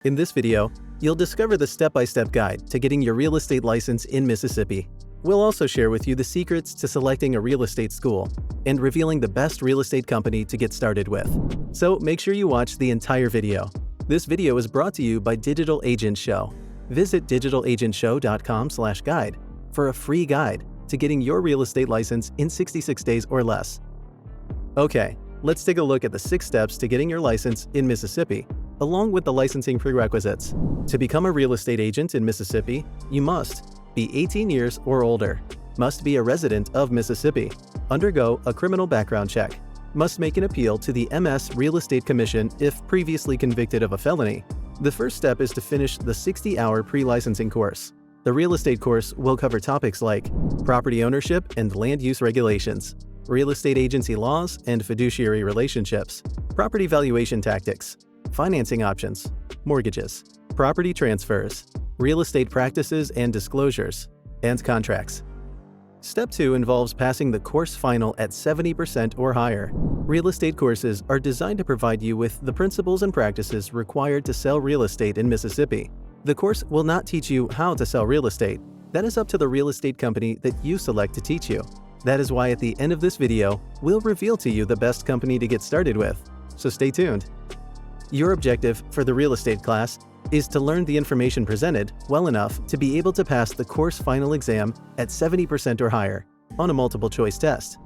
In this video, you'll discover the step-by-step guide to getting your real estate license in Mississippi. We'll also share with you the secrets to selecting a real estate school and revealing the best real estate company to get started with. So make sure you watch the entire video. This video is brought to you by Digital Agent Show. Visit digitalagentshow.com/guide for a free guide to getting your real estate license in 66 days or less. Okay, let's take a look at the 6 steps to getting your license in Mississippi, along with the licensing prerequisites. To become a real estate agent in Mississippi, you must be 18 years or older, must be a resident of Mississippi, undergo a criminal background check, must make an appeal to the MS Real Estate Commission if previously convicted of a felony. The first step is to finish the 60-hour pre-licensing course. The real estate course will cover topics like property ownership and land use regulations, real estate agency laws and fiduciary relationships, property valuation tactics, financing options, mortgages, property transfers, real estate practices and disclosures, and contracts. Step 2 involves passing the course final at 70% or higher. Real estate courses are designed to provide you with the principles and practices required to sell real estate in Mississippi. The course will not teach you how to sell real estate. That is up to the real estate company that you select to teach you. That is why at the end of this video, we'll reveal to you the best company to get started with. So stay tuned. Your objective for the real estate class is to learn the information presented well enough to be able to pass the course final exam at 70% or higher on a multiple choice test.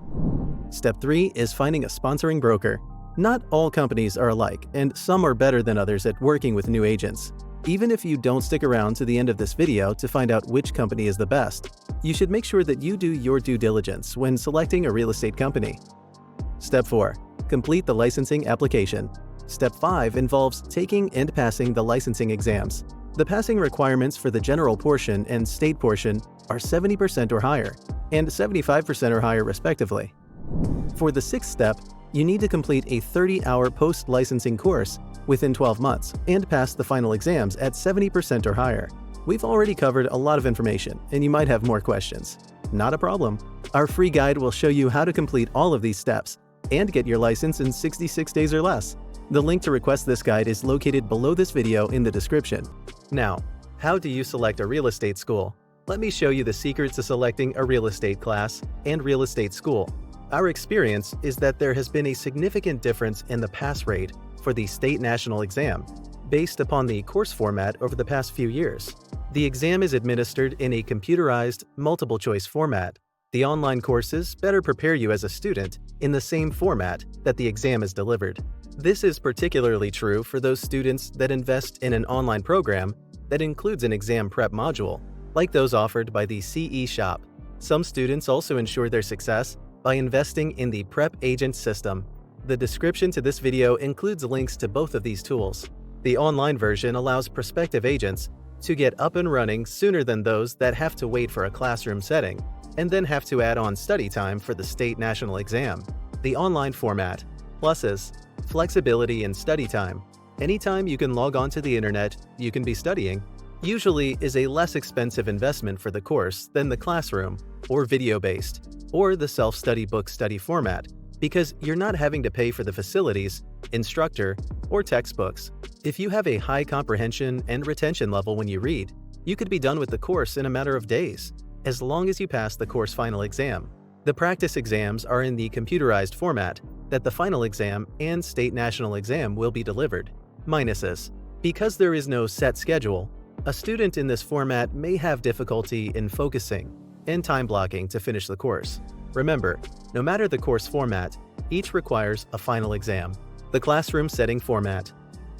Step 3 is finding a sponsoring broker. Not all companies are alike, and some are better than others at working with new agents. Even if you don't stick around to the end of this video to find out which company is the best, you should make sure that you do your due diligence when selecting a real estate company. Step 4. Complete the licensing application. Step 5 involves taking and passing the licensing exams. The passing requirements for the general portion and state portion are 70% or higher, and 75% or higher respectively. For the 6th step, you need to complete a 30-hour post-licensing course within 12 months and pass the final exams at 70% or higher. We've already covered a lot of information, and you might have more questions. Not a problem. Our free guide will show you how to complete all of these steps and get your license in 66 days or less. The link to request this guide is located below this video in the description. Now, how do you select a real estate school? Let me show you the secrets to selecting a real estate class and real estate school. Our experience is that there has been a significant difference in the pass rate for the state national exam based upon the course format over the past few years. The exam is administered in a computerized, multiple choice format. The online courses better prepare you as a student in the same format that the exam is delivered. This is particularly true for those students that invest in an online program that includes an exam prep module, like those offered by the CE Shop. Some students also ensure their success by investing in the Prep Agent system. The description to this video includes links to both of these tools. The online version allows prospective agents to get up and running sooner than those that have to wait for a classroom setting and then have to add on study time for the state national exam. The online format. Pluses: flexibility in study time. Anytime you can log on to the internet, you can be studying. Usually is a less expensive investment for the course than the classroom, or video-based, or the self-study book study format, because you're not having to pay for the facilities, instructor, or textbooks. If you have a high comprehension and retention level when you read, you could be done with the course in a matter of days, as long as you pass the course final exam. The practice exams are in the computerized format that the final exam and state national exam will be delivered. Minuses: because there is no set schedule, a student in this format may have difficulty in focusing and time blocking to finish the course. Remember, no matter the course format, each requires a final exam. The classroom setting format.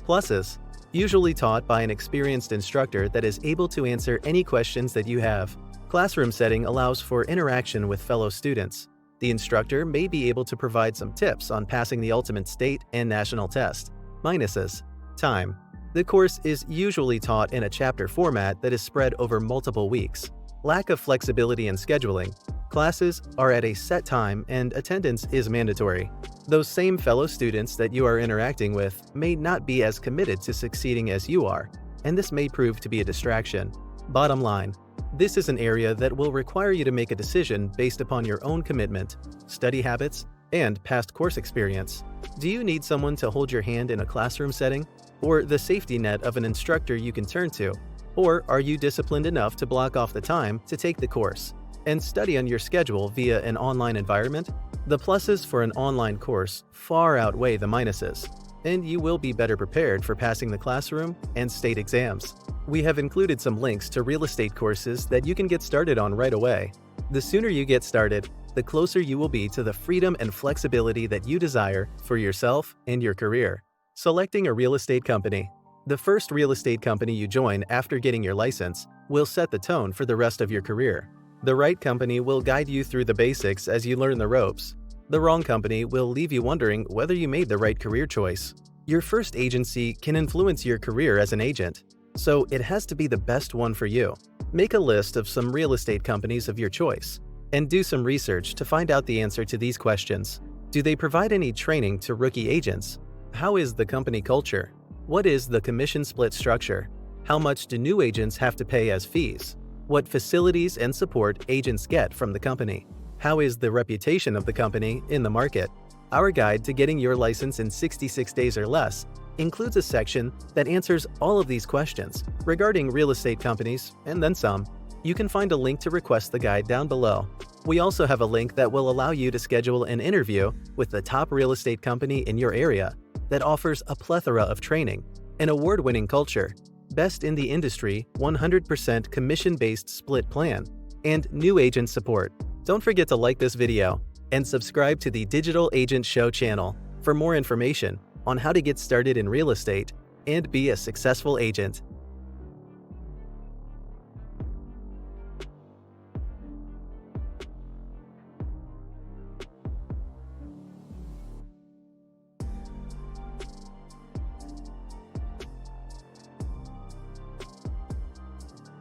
Pluses: usually taught by an experienced instructor that is able to answer any questions that you have. Classroom setting allows for interaction with fellow students. The instructor may be able to provide some tips on passing the ultimate state and national test. Minuses: time. The course is usually taught in a chapter format that is spread over multiple weeks. Lack of flexibility in scheduling. Classes are at a set time and attendance is mandatory. Those same fellow students that you are interacting with may not be as committed to succeeding as you are, and this may prove to be a distraction. Bottom line: this is an area that will require you to make a decision based upon your own commitment, study habits, and past course experience. Do you need someone to hold your hand in a classroom setting? or the safety net of an instructor you can turn to? Or are you disciplined enough to block off the time to take the course and study on your schedule via an online environment? The pluses for an online course far outweigh the minuses, and you will be better prepared for passing the classroom and state exams. We have included some links to real estate courses that you can get started on right away. The sooner you get started, the closer you will be to the freedom and flexibility that you desire for yourself and your career. Selecting a real estate company. The first real estate company you join after getting your license will set the tone for the rest of your career. The right company will guide you through the basics as you learn the ropes. The wrong company will leave you wondering whether you made the right career choice. Your first agency can influence your career as an agent, so it has to be the best one for you. Make a list of some real estate companies of your choice and do some research to find out the answer to these questions. Do they provide any training to rookie agents? How is the company culture? What is the commission split structure? How much do new agents have to pay as fees? What facilities and support agents get from the company? How is the reputation of the company in the market? Our guide to getting your license in 66 days or less includes a section that answers all of these questions regarding real estate companies and then some. You can find a link to request the guide down below. We also have a link that will allow you to schedule an interview with the top real estate company in your area that offers a plethora of training, an award-winning culture, best in the industry 100% commission-based split plan, and new agent support. Don't forget to like this video and subscribe to the Digital Agent Show channel for more information on how to get started in real estate and be a successful agent.